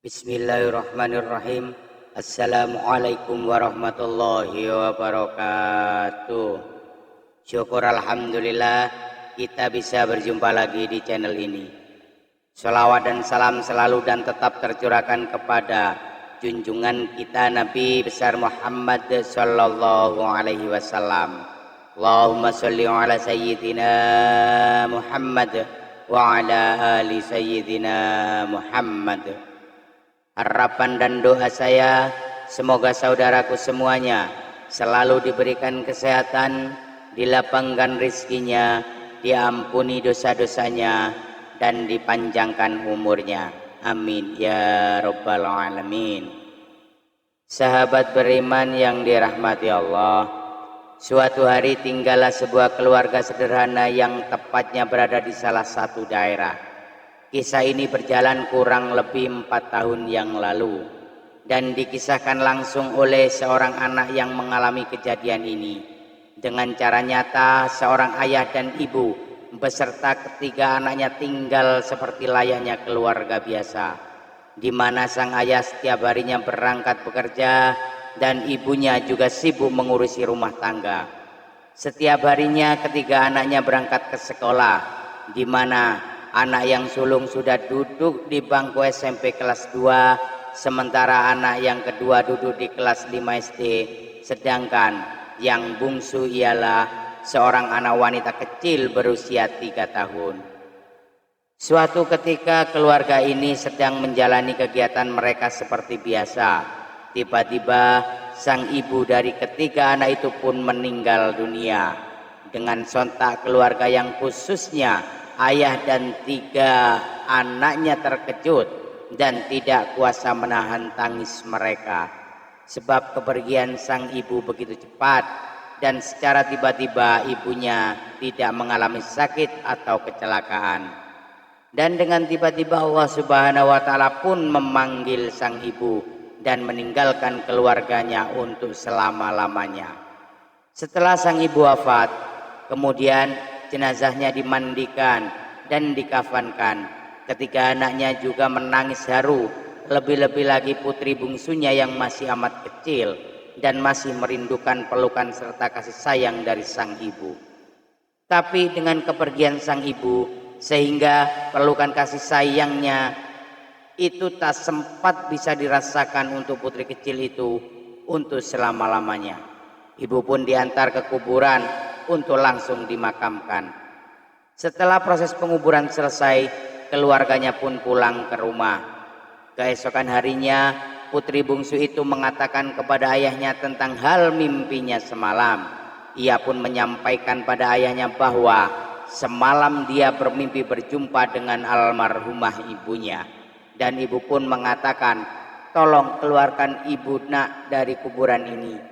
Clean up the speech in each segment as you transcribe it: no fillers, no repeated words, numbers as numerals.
Bismillahirrahmanirrahim. Assalamualaikum warahmatullahi wabarakatuh. Syukur alhamdulillah kita bisa berjumpa lagi di channel ini. Salawat dan salam selalu dan tetap tercurahkan kepada junjungan kita Nabi besar Muhammad sallallahu alaihi wasallam. Allahumma sholli ala sayyidina Muhammad wa ala ali sayyidina Muhammad. Harapan dan doa saya semoga saudaraku semuanya selalu diberikan kesehatan, dilapangkan rizkinya, diampuni dosa-dosanya, dan dipanjangkan umurnya. Amin ya rabbal alamin. Sahabat beriman yang dirahmati Allah, suatu hari tinggallah sebuah keluarga sederhana yang tepatnya berada di salah satu daerah. Kisah ini berjalan kurang lebih 4 tahun yang lalu dan dikisahkan langsung oleh seorang anak yang mengalami kejadian ini. Dengan cara nyata, seorang ayah dan ibu beserta ketiga anaknya tinggal seperti layaknya keluarga biasa, di mana sang ayah setiap harinya berangkat bekerja dan ibunya juga sibuk mengurusi rumah tangga. Setiap harinya ketiga anaknya berangkat ke sekolah, di mana anak yang sulung sudah duduk di bangku SMP kelas 2, sementara anak yang kedua duduk di kelas 5 SD, sedangkan yang bungsu ialah seorang anak wanita kecil berusia 3 tahun. Suatu ketika keluarga ini sedang menjalani kegiatan mereka seperti biasa. Tiba-tiba sang ibu dari ketiga anak itu pun meninggal dunia. Dengan sontak keluarga yang khususnya ayah dan 3 anaknya terkejut dan tidak kuasa menahan tangis mereka. Sebab kepergian sang ibu begitu cepat dan secara tiba-tiba ibunya tidak mengalami sakit atau kecelakaan. Dan dengan tiba-tiba Allah Subhanahu wa Ta'ala pun memanggil sang ibu dan meninggalkan keluarganya untuk selama-lamanya. Setelah sang ibu wafat, kemudian jenazahnya dimandikan dan dikafankan. Ketiga anaknya juga menangis haru, lebih-lebih lagi putri bungsunya yang masih amat kecil dan masih merindukan pelukan serta kasih sayang dari sang ibu. Tapi dengan kepergian sang ibu, sehingga pelukan kasih sayangnya itu tak sempat bisa dirasakan untuk putri kecil itu untuk selama-lamanya. Ibu pun diantar ke kuburan untuk langsung dimakamkan. Setelah proses penguburan selesai, keluarganya pun pulang ke rumah. Keesokan harinya, putri bungsu itu mengatakan kepada ayahnya tentang hal mimpinya semalam. Ia pun menyampaikan pada ayahnya bahwa semalam dia bermimpi berjumpa dengan almarhumah ibunya. Dan ibu pun mengatakan, tolong keluarkan ibu nak dari kuburan ini.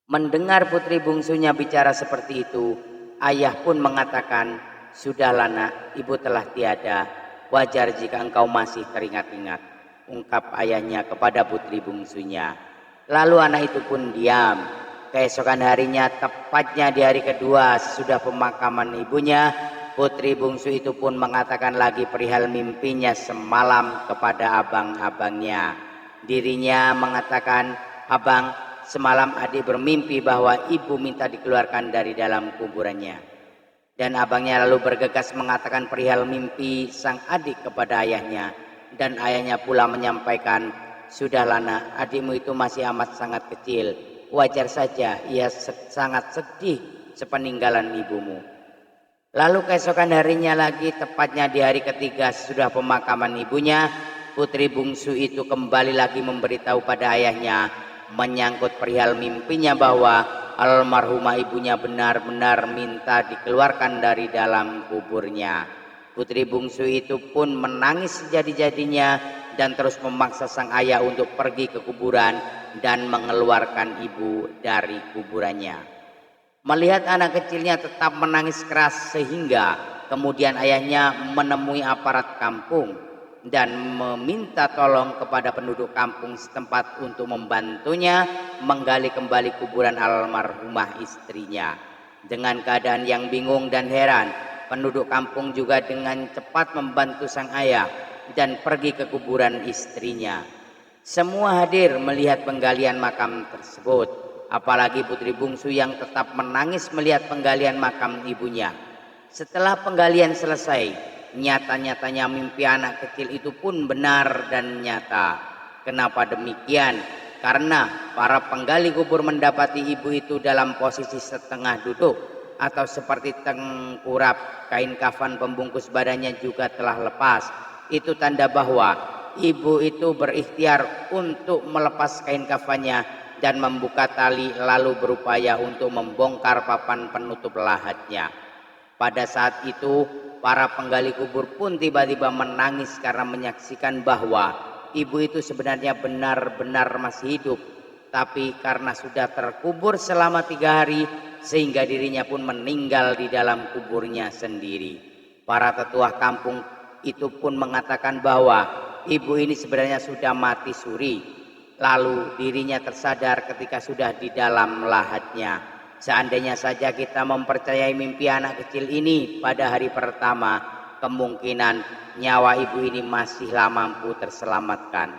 Mendengar putri bungsunya bicara seperti itu, ayah pun mengatakan, sudahlah nak, ibu telah tiada. Wajar jika engkau masih teringat-ingat, ungkap ayahnya kepada putri bungsunya. Lalu anak itu pun diam. Keesokan harinya, tepatnya di hari kedua sudah pemakaman ibunya, putri bungsu itu pun mengatakan lagi perihal mimpinya semalam kepada abang-abangnya. Dirinya mengatakan, abang, semalam adik bermimpi bahwa ibu minta dikeluarkan dari dalam kuburannya. Dan abangnya lalu bergegas mengatakan perihal mimpi sang adik kepada ayahnya. Dan ayahnya pula menyampaikan, sudahlah nak, adikmu itu masih amat sangat kecil. Wajar saja ia sangat sedih sepeninggalan ibumu. Lalu keesokan harinya lagi, tepatnya di hari ketiga sudah pemakaman ibunya, putri bungsu itu kembali lagi memberitahu pada ayahnya menyangkut perihal mimpinya bahwa almarhumah ibunya benar-benar minta dikeluarkan dari dalam kuburnya. Putri bungsu itu pun menangis sejadi-jadinya dan terus memaksa sang ayah untuk pergi ke kuburan dan mengeluarkan ibu dari kuburannya. Melihat anak kecilnya tetap menangis keras sehingga kemudian ayahnya menemui aparat kampung dan meminta tolong kepada penduduk kampung setempat untuk membantunya menggali kembali kuburan almarhumah istrinya. Dengan keadaan yang bingung dan heran, penduduk kampung juga dengan cepat membantu sang ayah dan pergi ke kuburan istrinya. Semua hadir melihat penggalian makam tersebut, apalagi putri bungsu yang tetap menangis melihat penggalian makam ibunya. Setelah penggalian selesai, nyata-nyatanya mimpi anak kecil itu pun benar dan nyata. Kenapa demikian? Karena para penggali kubur mendapati ibu itu dalam posisi setengah duduk atau seperti tengkurap, kain kafan pembungkus badannya juga telah lepas. Itu tanda bahwa ibu itu berikhtiar untuk melepas kain kafannya dan membuka tali, lalu berupaya untuk membongkar papan penutup lahatnya. Pada saat itu para penggali kubur pun tiba-tiba menangis karena menyaksikan bahwa ibu itu sebenarnya benar-benar masih hidup, tapi karena sudah terkubur selama 3 hari sehingga dirinya pun meninggal di dalam kuburnya sendiri. Para tetua kampung itu pun mengatakan bahwa ibu ini sebenarnya sudah mati suri, lalu dirinya tersadar ketika sudah di dalam lahatnya. Seandainya saja kita mempercayai mimpi anak kecil ini pada hari pertama, kemungkinan nyawa ibu ini masihlah mampu terselamatkan.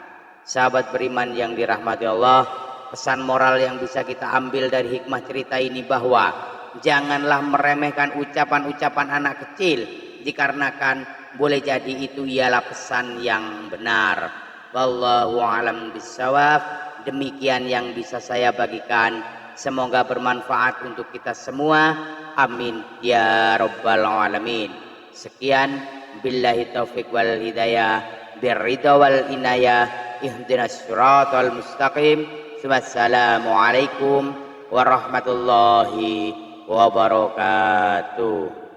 Sahabat beriman yang dirahmati Allah, pesan moral yang bisa kita ambil dari hikmah cerita ini bahwa janganlah meremehkan ucapan-ucapan anak kecil, dikarenakan boleh jadi itu ialah pesan yang benar. Wallahu a'lam bishawab. Demikian yang bisa saya bagikan. Semoga bermanfaat untuk kita semua. Amin ya rabbal alamin. Sekian, billahi taufiq wal hidayah, birridha wal inayah, ihdinas siratal mustaqim. Wassalamualaikum warahmatullahi wabarakatuh.